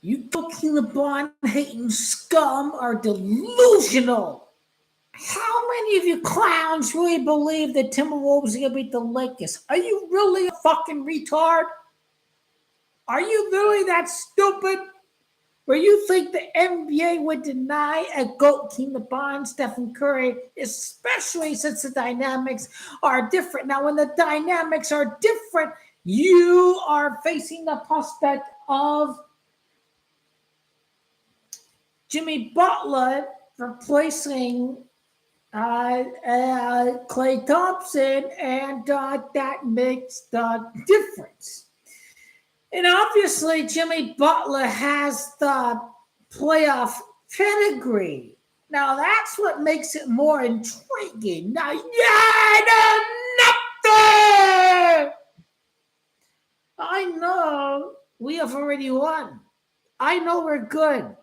You fucking LeBron-hating scum are delusional. How many of you clowns really believe that Timberwolves are going to beat the Lakers? Are you really a fucking retard? Are you really that stupid? Where you think the NBA would deny a GOAT team LeBron, Stephen Curry, especially since the dynamics are different. Now, when the dynamics are different, you are facing the prospect of Jimmy Butler replacing Klay Thompson, and that makes the difference. And obviously, Jimmy Butler has the playoff pedigree. Now, that's what makes it more intriguing. Now, nothing! I know we have already won. I know we're good.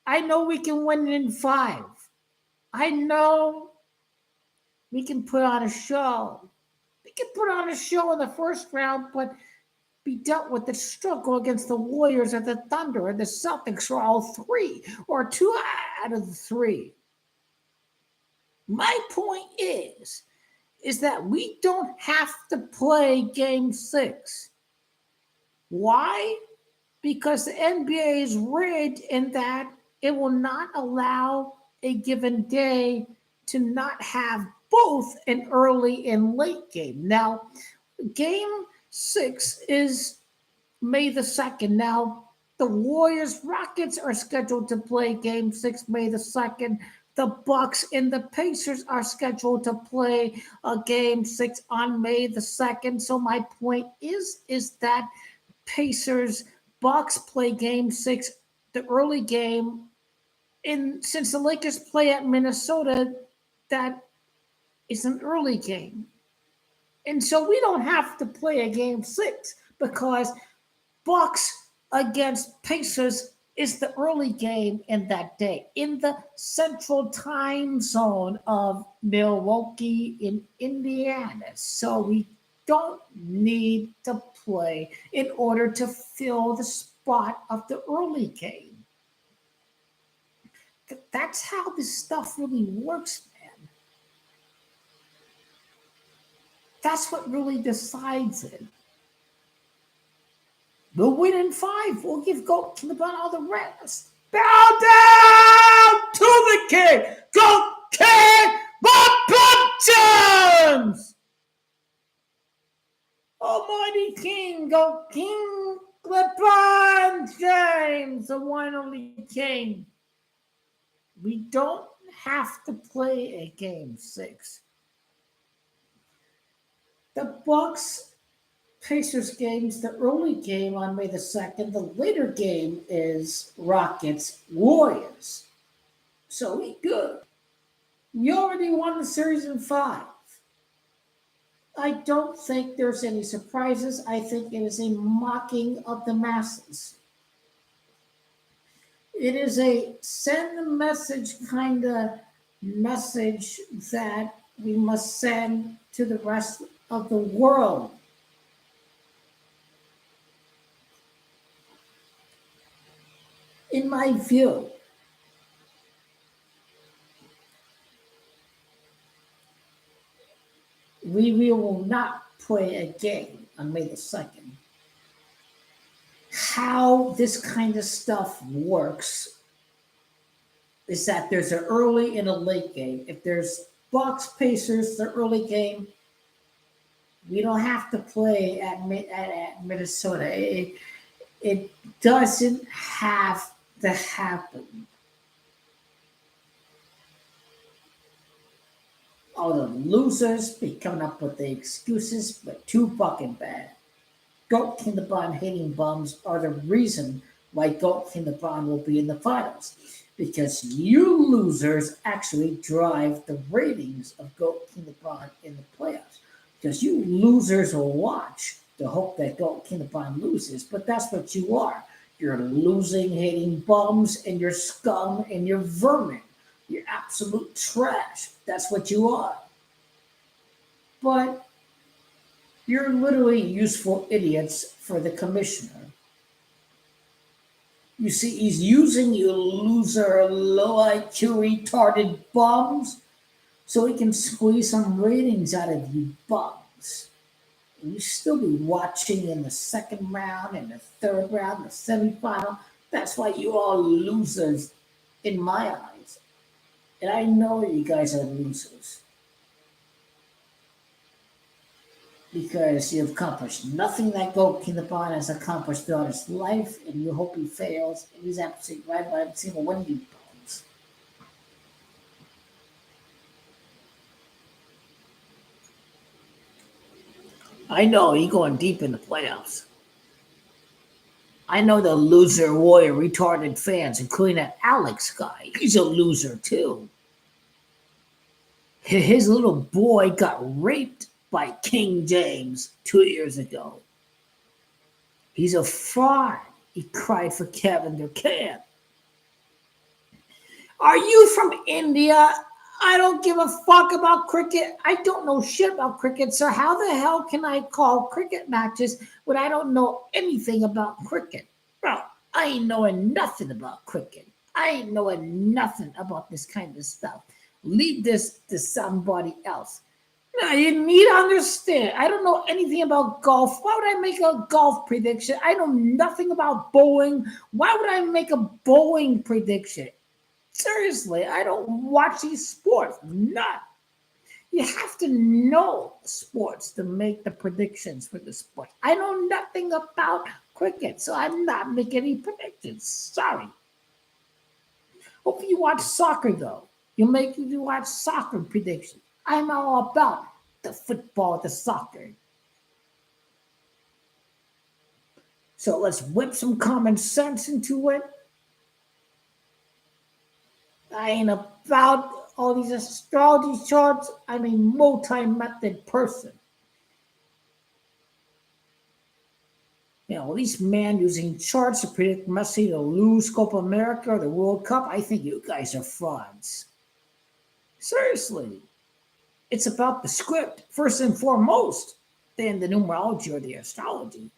I know we can win in 5. I know we can put on a show. We can put on a show in the first round, but be dealt with the struggle against the Warriors or the Thunder or the Celtics or all 3 or 2 out of the 3. My point is that we don't have to play Game 6. Why? Because the NBA is rigged in that it will not allow a given day to not have both an early and late game. Now, Game 6 is May the 2nd. Now, the Warriors Rockets are scheduled to play Game 6 May the 2nd. The Bucks and the Pacers are scheduled to play a Game 6 on May the 2nd. So my point is that Pacers Bucks play Game 6, the early game. And since the Lakers play at Minnesota, that is an early game. And so we don't have to play a Game 6 because Bucks against Pacers is the early game in that day in the central time zone of Milwaukee in Indiana. So we don't need to play in order to fill the spot of the early game. That's how this stuff really works, man. That's what really decides it. We'll win in 5. We'll give GOAT to LeBron all the rest. Bow down to the king. GOAT King Productions. Almighty King, GOAT King LeBron James, the one only king. We don't have to play a Game 6. The Bucks Pacers game's the early game on May the 2nd. The later game is Rockets Warriors. So we good. We already won the series in 5. I don't think there's any surprises. I think it is a mocking of the masses. It is a send a message kind of message that we must send to the rest of the world. In my view, we will not play a game on May the 2nd. How this kind of stuff works is that there's an early and a late game. If there's Bucks Pacers, the early game, we don't have to play at Minnesota. It doesn't have to happen. All the losers be coming up with the excuses, but too fucking bad. GOAT King LeBron hating bums are the reason why GOAT King LeBron will be in the finals. Because you losers actually drive the ratings of GOAT King LeBron in the playoffs. Because you losers will watch to hope that GOAT King LeBron loses, but that's what you are. You're losing, hating bums, and you're scum, and you're vermin. You're absolute trash. That's what you are. But you're literally useful idiots for the commissioner. You see, he's using you loser, low IQ, retarded bums so he can squeeze some ratings out of you bums. And you still be watching in the second round, in the third round, the semifinal. That's why you all losers in my eyes. And I know you guys are losers because you've accomplished nothing that Goat Kinderbarn has accomplished throughout his life, and you hope he fails. And he's absolutely right by every single one of you bums. I know he going deep in the playoffs. I know the loser warrior retarded fans, including that Alex guy. He's a loser too. His little boy got raped by King James 2 years ago. He's a fraud. He cried for Kevin Durant. Are you from India? I don't give a fuck about cricket. I don't know shit about cricket, so how the hell can I call cricket matches when I don't know anything about cricket? Bro, I ain't knowing nothing about cricket. I ain't knowing nothing about this kind of stuff. Leave this to somebody else. No, you need to understand. I don't know anything about golf. Why would I make a golf prediction? I know nothing about bowling. Why would I make a bowling prediction? Seriously, I don't watch these sports. None. You have to know sports to make the predictions for the sport. I know nothing about cricket, so I'm not making any predictions. Sorry. Hope you watch soccer though. You watch soccer predictions. I'm all about the football, the soccer. So let's whip some common sense into it. I ain't about all these astrology charts. I'm a multi-method person. You know, these man using charts to predict Messi to lose Copa America or the World Cup. I think you guys are frauds. Seriously. It's about the script, first and foremost, than the numerology or the astrology.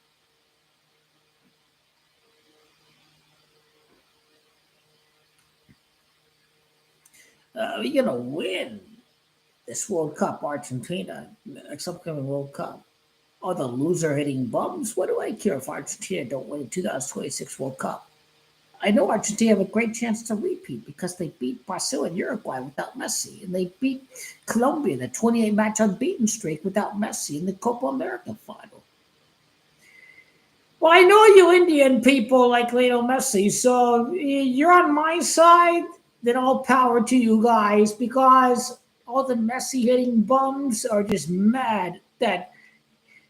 We're going to win this World Cup, Argentina, next upcoming World Cup. All the loser hitting bums. What do I care if Argentina don't win the 2026 World Cup? I know Argentina have a great chance to repeat because they beat Brazil and Uruguay without Messi, and they beat Colombia, the 28-match unbeaten streak without Messi in the Copa America final. Well, I know you Indian people like Lionel Messi, so you're on my side. Then all power to you guys because all the Messi hitting bums are just mad that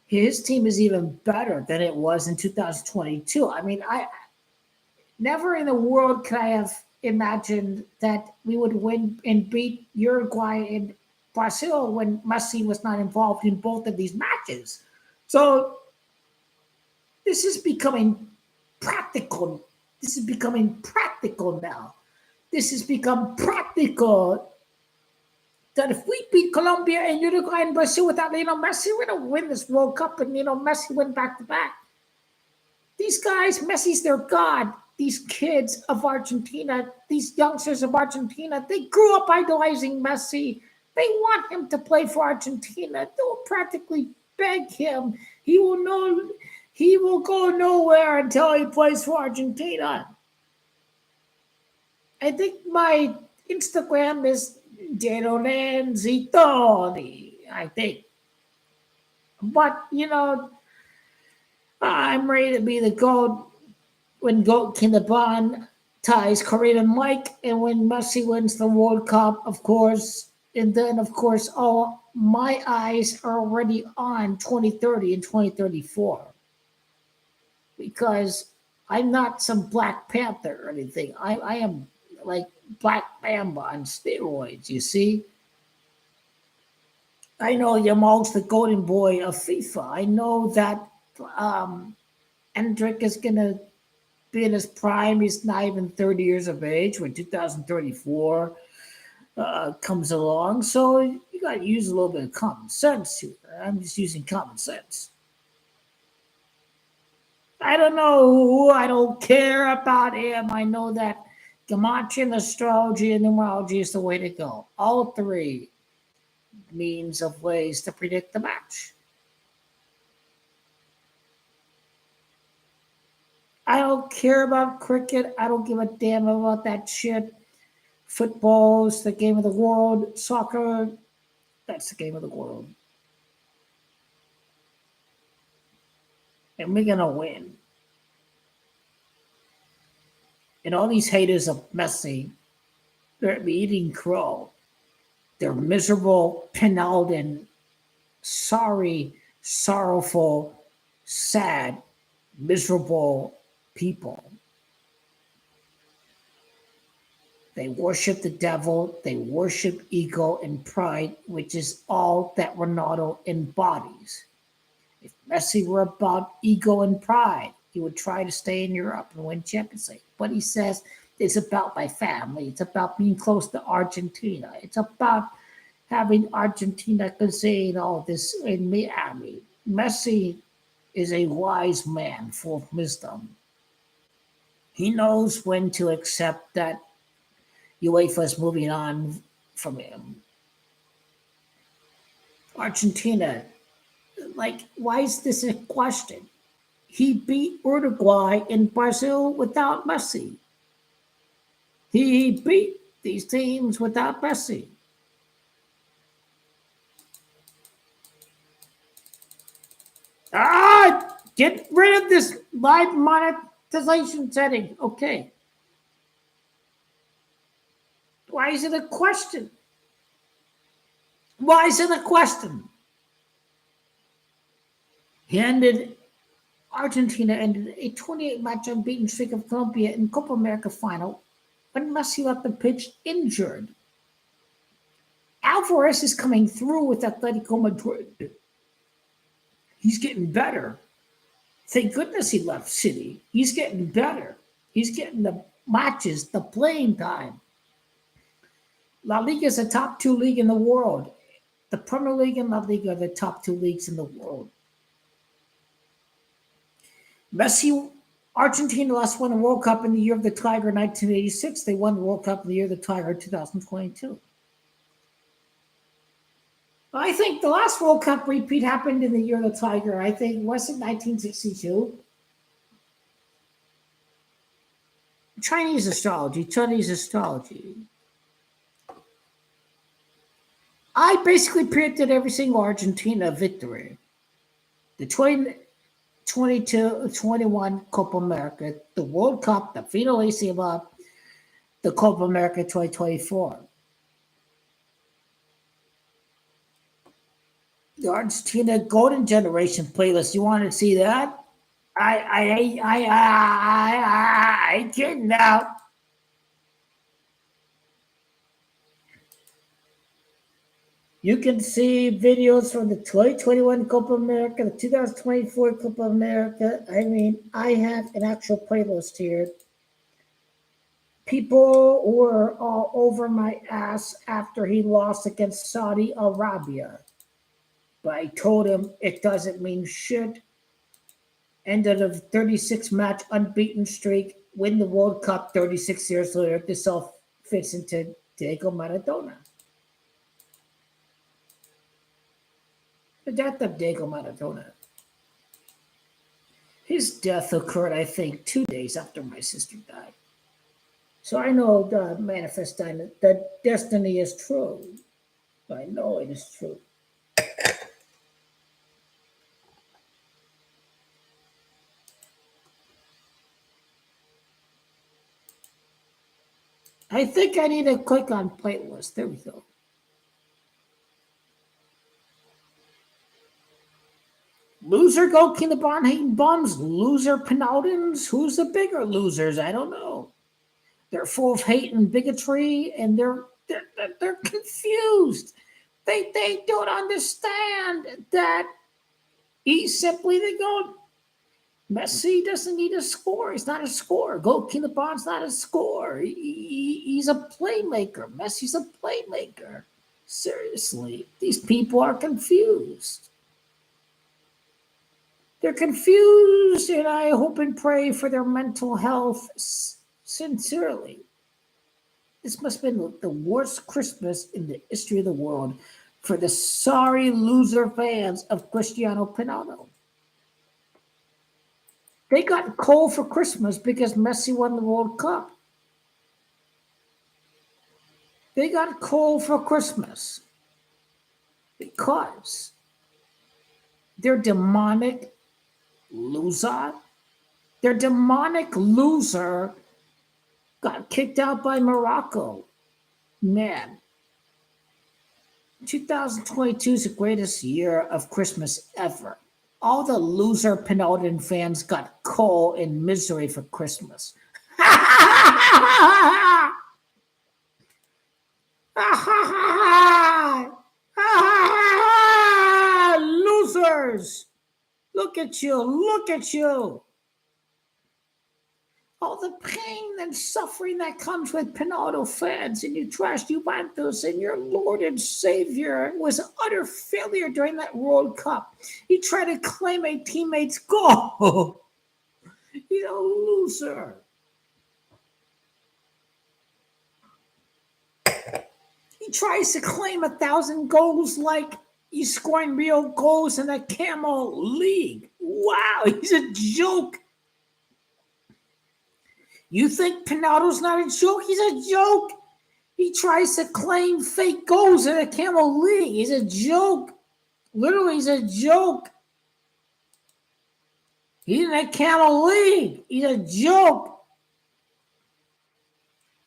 his team is even better than it was in 2022. I mean, I never in the world could I have imagined that we would win and beat Uruguay and Brazil when Messi was not involved in both of these matches. So this is becoming practical. This is becoming practical now. This has become practical that if we beat Colombia and Uruguay and Brazil without Lionel Messi, we're going to win this World Cup and, Messi went back to back. These guys, Messi's their god. These kids of Argentina, these youngsters of Argentina, they grew up idolizing Messi. They want him to play for Argentina. They'll practically beg him. He will go nowhere until he plays for Argentina. I think my Instagram is Deluded, I think. But, I'm ready to be the GOAT when Goat Kinderbarn ties Kareem and Mike, and when Messi wins the World Cup, of course. And then, of course, all my eyes are already on 2030 and 2034. Because I'm not some Black Panther or anything. I am like Black Mamba on steroids, you see? I know Yamal's the golden boy of FIFA. I know that Hendrick is going to be in his prime. He's not even 30 years of age when 2034 comes along. So you got to use a little bit of common sense here. I'm just using common sense. I don't know who. I don't care about him. I know that Gematria, astrology, and numerology is the way to go. All three means of ways to predict the match. I don't care about cricket. I don't give a damn about that shit. Football is the game of the world. Soccer, that's the game of the world. And we're going to win. And all these haters of Messi, they're eating crow. They're miserable, penalty, sorry, sorrowful, sad, miserable people. They worship the devil. They worship ego and pride, which is all that Ronaldo embodies. If Messi were about ego and pride, he would try to stay in Europe and win Champions League. But he says it's about my family. It's about being close to Argentina. It's about having Argentina concede all this in Miami. Messi is a wise man full of wisdom. He knows when to accept that UEFA is moving on from him. Argentina, like, why is this a question? He beat Uruguay and Brazil without Messi. He beat these teams without Messi. Get rid of this live monetization setting. Okay. Why is it a question? Why is it a question? Argentina ended a 28-match unbeaten streak of Colombia in Copa America final when Messi left the pitch injured. Alvarez is coming through with Atletico Madrid. He's getting better. Thank goodness he left City. He's getting better. He's getting the matches, the playing time. La Liga is the top 2 league in the world. The Premier League and La Liga are the top 2 leagues in the world. Messi, Argentina last won a World Cup in the year of the Tiger in 1986. They won the World Cup in the year of the Tiger in 2022. I think the last World Cup repeat happened in the year of the Tiger. I think, was it 1962? Chinese astrology. I basically predicted every single Argentina victory. The 2022-21 Copa America, the World Cup, the Finalissima, the Copa America 2024. The Argentina Golden Generation playlist. You want to see that? I kidding now. You can see videos from the 2021 Copa America, the 2024 Copa America. I mean, I have an actual playlist here. People were all over my ass after he lost against Saudi Arabia. But I told him it doesn't mean shit. Ended a 36-match unbeaten streak, win the World Cup 36 years later. This all fits into Diego Maradona. The death of Diego Maradona. His death occurred, I think, 2 days after my sister died. So I know the manifest that destiny is true. I know it is true. I think I need to click on playlist. There we go. Loser goalkeeper hating bums, loser Penaldins. Who's the bigger losers? I don't know. They're full of hate and bigotry, and they're confused. They don't understand that he's simply the goal. Messi doesn't need a score. He's not a scorer. Goalkeeper Bond's not a scorer. He's a playmaker. Messi's a playmaker. Seriously, these people are confused. They're confused, and I hope and pray for their mental health sincerely. This must have been the worst Christmas in the history of the world for the sorry loser fans of Cristiano Ronaldo. They got cold for Christmas because Messi won the World Cup. They got cold for Christmas because their demonic loser, got kicked out by Morocco. Man, 2022 is the greatest year of Christmas ever. All the loser Penalden fans got cold in misery for Christmas. Losers! Look at you, look at you. All the pain and suffering that comes with Penaldo fans, and you trashed Juventus, and your Lord and Savior was an utter failure during that World Cup. He tried to claim a teammate's goal. He's a loser. He tries to claim 1,000 goals like he's scoring real goals in the Camel League. Wow, he's a joke. You think Penaldo's not a joke? He's a joke. He tries to claim fake goals in the Camel League. He's a joke. Literally, he's a joke. He's in the Camel League. He's a joke.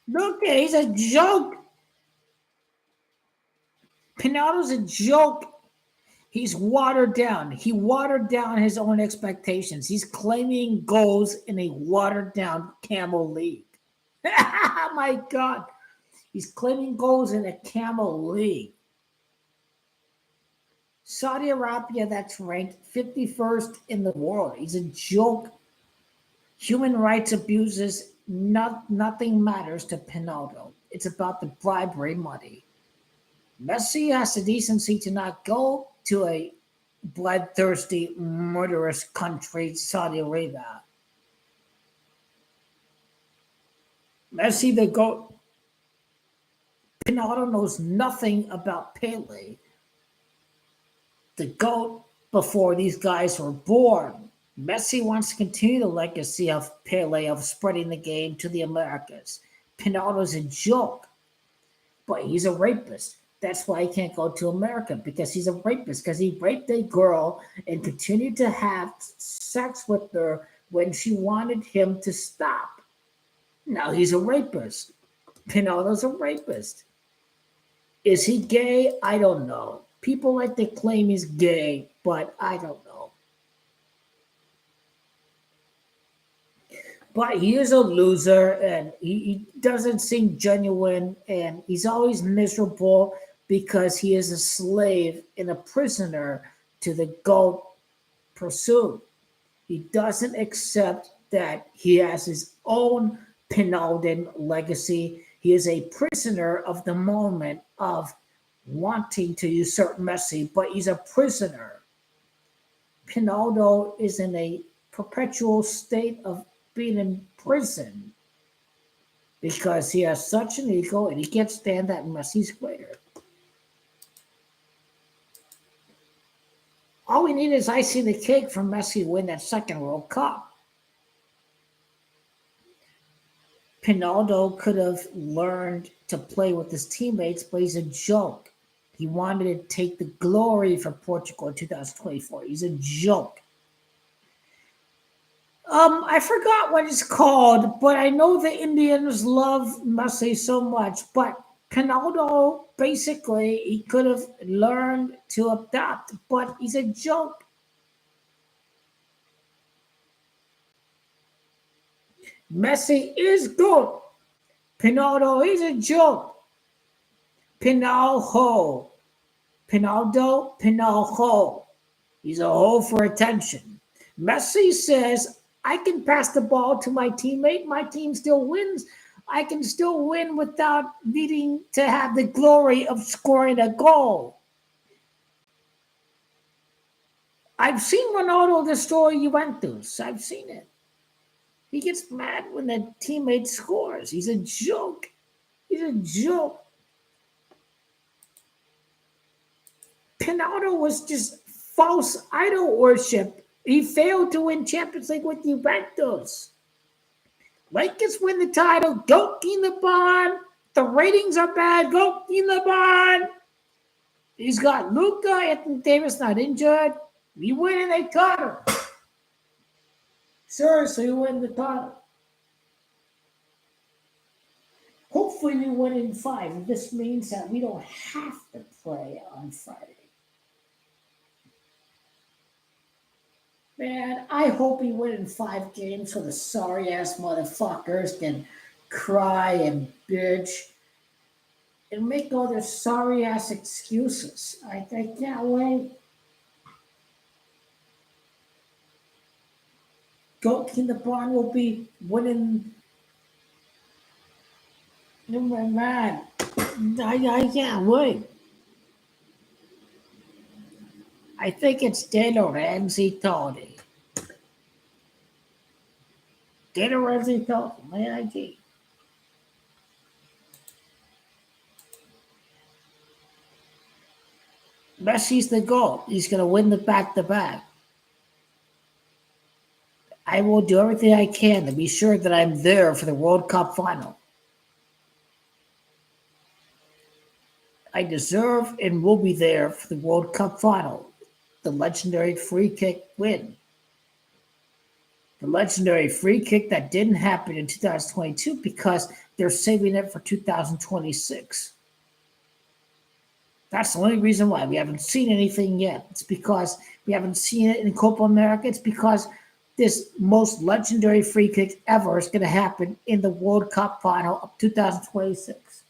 Look at, he's a joke. Penaldo's a joke. He's watered down. He watered down his own expectations. He's claiming goals in a watered down Camel League. My God. He's claiming goals in a Camel League. Saudi Arabia, that's ranked 51st in the world. He's a joke. Human rights abuses, nothing matters to Penaldo. It's about the bribery money. Messi has the decency to not go to a bloodthirsty, murderous country, Saudi Arabia. Messi, the GOAT. Penaldo knows nothing about Pele, the GOAT, before these guys were born. Messi wants to continue the legacy of Pele of spreading the game to the Americas. Penaldo's a joke, but he's a rapist. That's why he can't go to America, because he's a rapist, because he raped a girl and continued to have sex with her when she wanted him to stop. Now he's a rapist. Penaldo's a rapist. Is he gay? I don't know. People like to claim he's gay, but I don't know. But he is a loser, and he doesn't seem genuine, and he's always miserable because he is a slave and a prisoner to the GOAT pursuit. He doesn't accept that he has his own Penalden legacy. He is a prisoner of the moment of wanting to usurp Messi, but he's a prisoner. Penaldo is in a perpetual state of being in prison because he has such an ego and he can't stand that Messi's greater. All we need is icing the cake for Messi to win that second World Cup. Penaldo could have learned to play with his teammates, but he's a joke. He wanted to take the glory for Portugal in 2024. He's a joke. I forgot what it's called, but I know the Indians love Messi so much. But Penaldo, basically, he could have learned to adapt, but he's a joke. Messi is good. Penaldo is a joke. Penaldo. He's a hole for attention. Messi says, I can pass the ball to my teammate. My team still wins. I can still win without needing to have the glory of scoring a goal. I've seen Ronaldo destroy Juventus. I've seen it. He gets mad when the teammate scores. He's a joke. He's a joke. Pinauto was just false idol worship. He failed to win Champions League with Juventus. Lakers win the title. Go in the bond. The ratings are bad. Go in the bond. He's got Luca, Anthony Davis not injured. We win and they title. Seriously, we win the title. Hopefully we win in 5. This means that we don't have to play on Friday. Man, I hope we win in 5 games so the sorry ass motherfuckers can cry and bitch and make all their sorry ass excuses. I can't wait. Goat in the barn will be winning. Oh my man, I can't wait. I think it's Daniel Ramsey Tony. Daniel Ramsey Tony, my IG. Messi's the GOAT. He's going to win the back-to-back. I will do everything I can to be sure that I'm there for the World Cup final. I deserve and will be there for the World Cup final. The legendary free kick win. The legendary free kick that didn't happen in 2022 because they're saving it for 2026. That's the only reason why we haven't seen anything yet. It's because we haven't seen it in Copa America. It's because this most legendary free kick ever is going to happen in the World Cup final of 2026.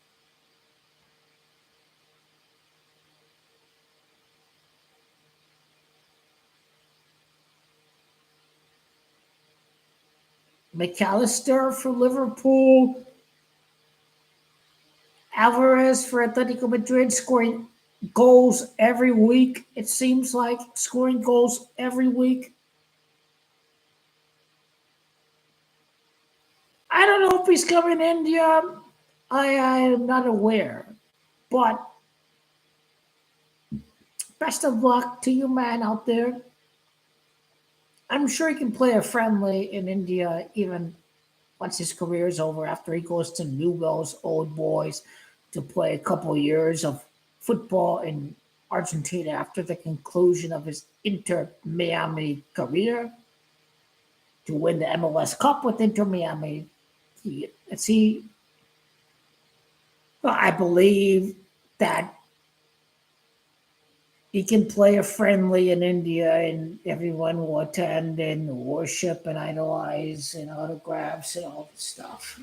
McAllister for Liverpool. Alvarez for Atletico Madrid scoring goals every week. It seems like scoring goals every week. I don't know if he's coming to India. I am not aware. But best of luck to you, man, out there. I'm sure he can play a friendly in India even once his career is over, after he goes to Newell's Old Boys to play a couple of years of football in Argentina after the conclusion of his Inter Miami career to win the MLS Cup with Inter Miami. I believe that he can play a friendly in India and everyone will attend and worship and idolize and autographs and all this stuff.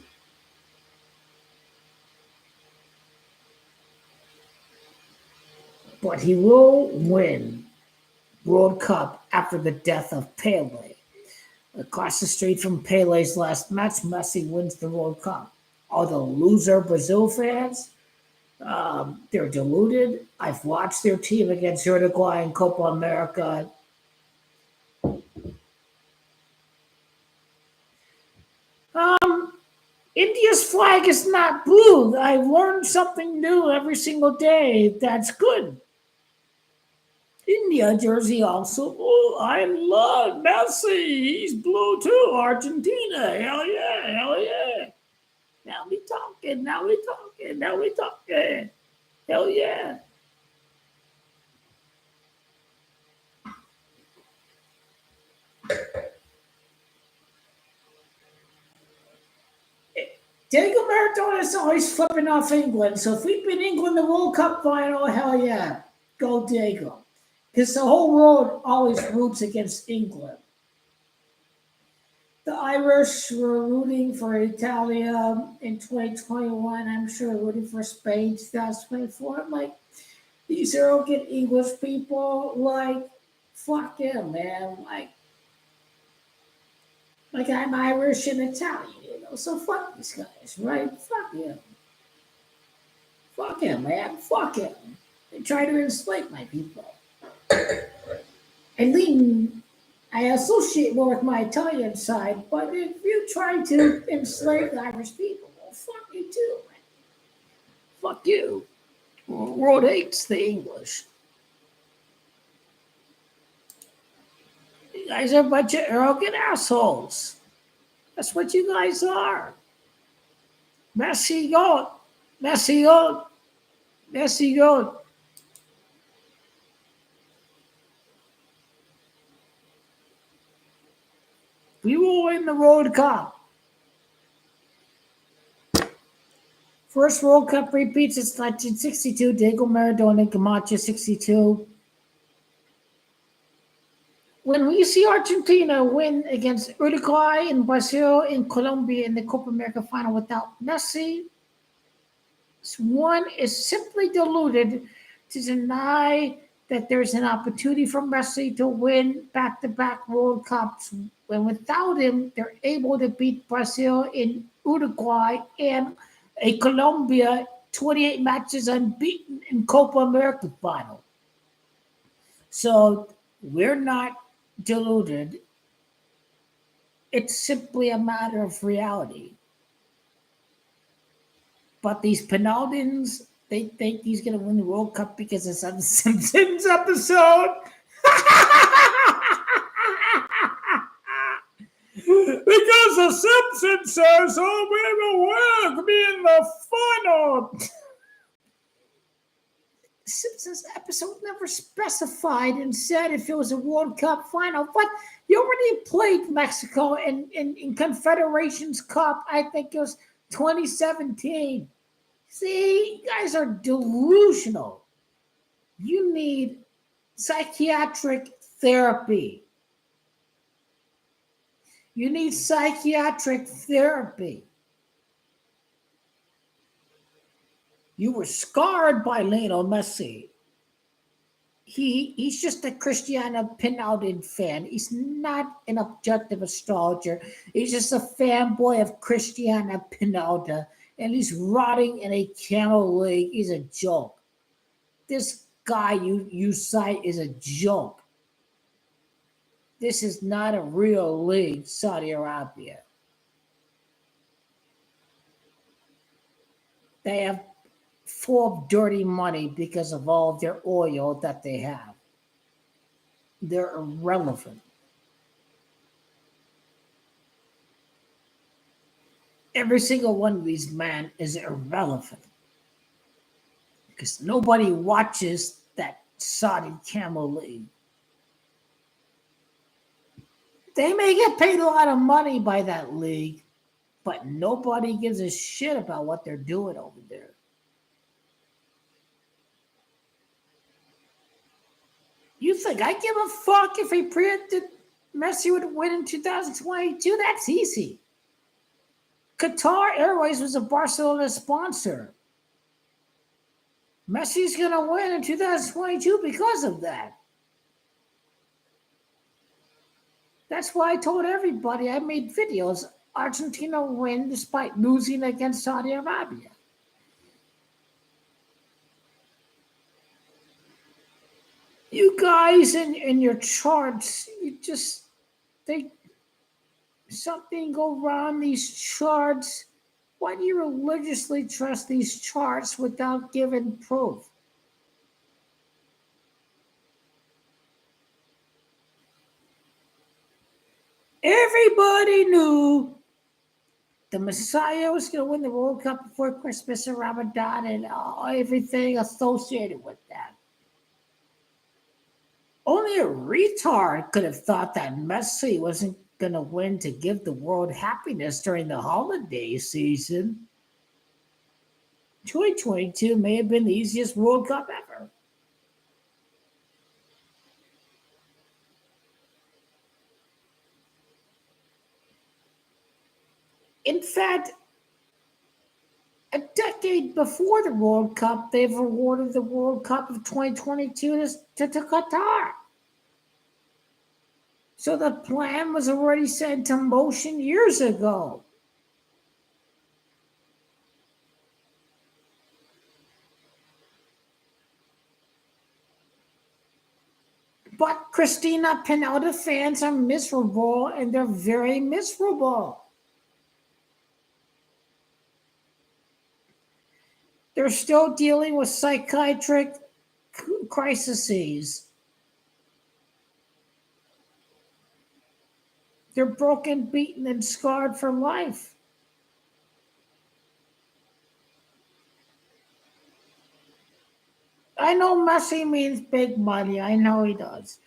But he will win World Cup after the death of Pele. Across the street from Pele's last match, Messi wins the World Cup. All the loser Brazil fans, they're deluded. I've watched their team against Uruguay in Copa America. India's flag is not blue. I learned something new every single day. That's good. India jersey also blue. I love Messi. He's blue too. Argentina. Hell yeah. Hell yeah. Now we talking. Now we talking. Now we talking. Hell yeah. Diego Maradona is always flipping off England. So if we beat England in the World Cup final, hell yeah. Go Diego. Because the whole world always roots against England. The Irish were rooting for Italia in 2021. I'm sure rooting for Spain 2024. I'm like, these arrogant English people, like, fuck them, man. Like I'm Irish and Italian, so fuck these guys, right? Fuck him. Fuck him, man. Fuck him. They try to enslave my people. I lean, I associate more with my Italian side, but if you try to enslave the Irish people, well, fuck you too, man. Fuck you. The world hates the English. You guys are a bunch of arrogant assholes. That's what you guys are. Messy goat. Messy goat. Messy goat. We will win the World Cup. First World Cup repeat since 1962. Diego Maradona, Camacho 62. When we see Argentina win against Uruguay and Brazil and Colombia in the Copa America final without Messi, one is simply deluded to deny that there's an opportunity for Messi to win back-to-back World Cups. When without him, they're able to beat Brazil in Uruguay and a Colombia 28 matches unbeaten in Copa America final. So we're not deluded. It's simply a matter of reality. But these Penaldians, they think he's going to win the World Cup because it's on the Simpsons episode. Because the Simpsons says, oh, we will be in the final. The Simpsons episode never specified and said if it was a World Cup final, but you already played Mexico in Confederations Cup. I think it was 2017. See, you guys are delusional. You need psychiatric therapy. You need psychiatric therapy. You were scarred by Lionel Messi. He's just a Cristiano Ronaldo fan. He's not an objective astrologer. He's just a fanboy of Cristiano Ronaldo, and he's rotting in a camel league. He's a joke. This guy you cite is a joke. This is not a real league, Saudi Arabia. They have full of dirty money because of all of their oil that they have. They're irrelevant. Every single one of these men is irrelevant because nobody watches that Saudi Camel League. They may get paid a lot of money by that league, but nobody gives a shit about what they're doing over there. You think I give a fuck if he predicted Messi would win in 2022? That's easy. Qatar Airways was a Barcelona sponsor. Messi's going to win in 2022 because of that. That's why I told everybody I made videos. Argentina will win despite losing against Saudi Arabia. You guys in your charts, you just think something go wrong these charts. Why do you religiously trust these charts without giving proof? Everybody knew the Messiah was going to win the World Cup before Christmas and Ramadan and everything associated with that. Only a retard could have thought that Messi wasn't going to win to give the world happiness during the holiday season. 2022 may have been the easiest World Cup ever. In fact, a decade before the World Cup, they've awarded the World Cup of 2022 to Qatar. So the plan was already set into motion years ago. But Christina Pinota fans are miserable, and they're very miserable. They're still dealing with psychiatric crises. They're broken, beaten, and scarred for life. I know Messi means big money. I know he does.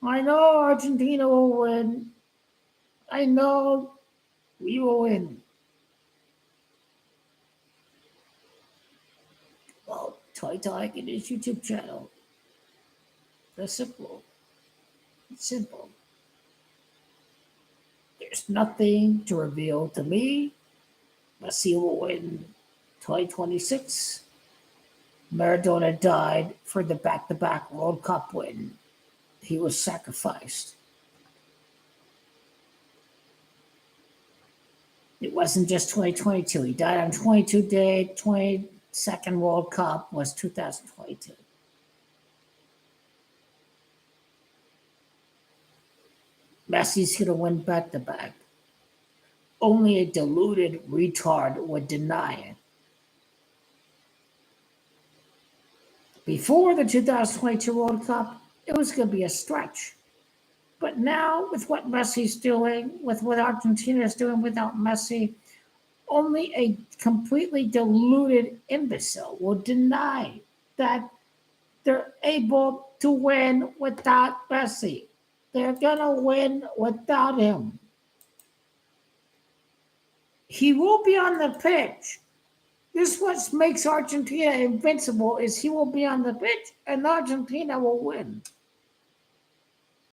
I know Argentina will win. I know we will win. Well, Toy Talk in his YouTube channel. That's simple. It's simple. There's nothing to reveal to me. Messi will win 2026. Maradona died for the back-to-back World Cup win. He was sacrificed. It wasn't just 2022. He died on 22 day, 22nd World Cup was 2022. Messi's going to win back-to-back. Only a deluded retard would deny it. Before the 2022 World Cup, it was going to be a stretch. But now, with what Messi's doing, with what Argentina is doing without Messi, only a completely deluded imbecile will deny that they're able to win without Messi. They're going to win without him. He will be on the pitch. This is what makes Argentina invincible, is he will be on the pitch and Argentina will win.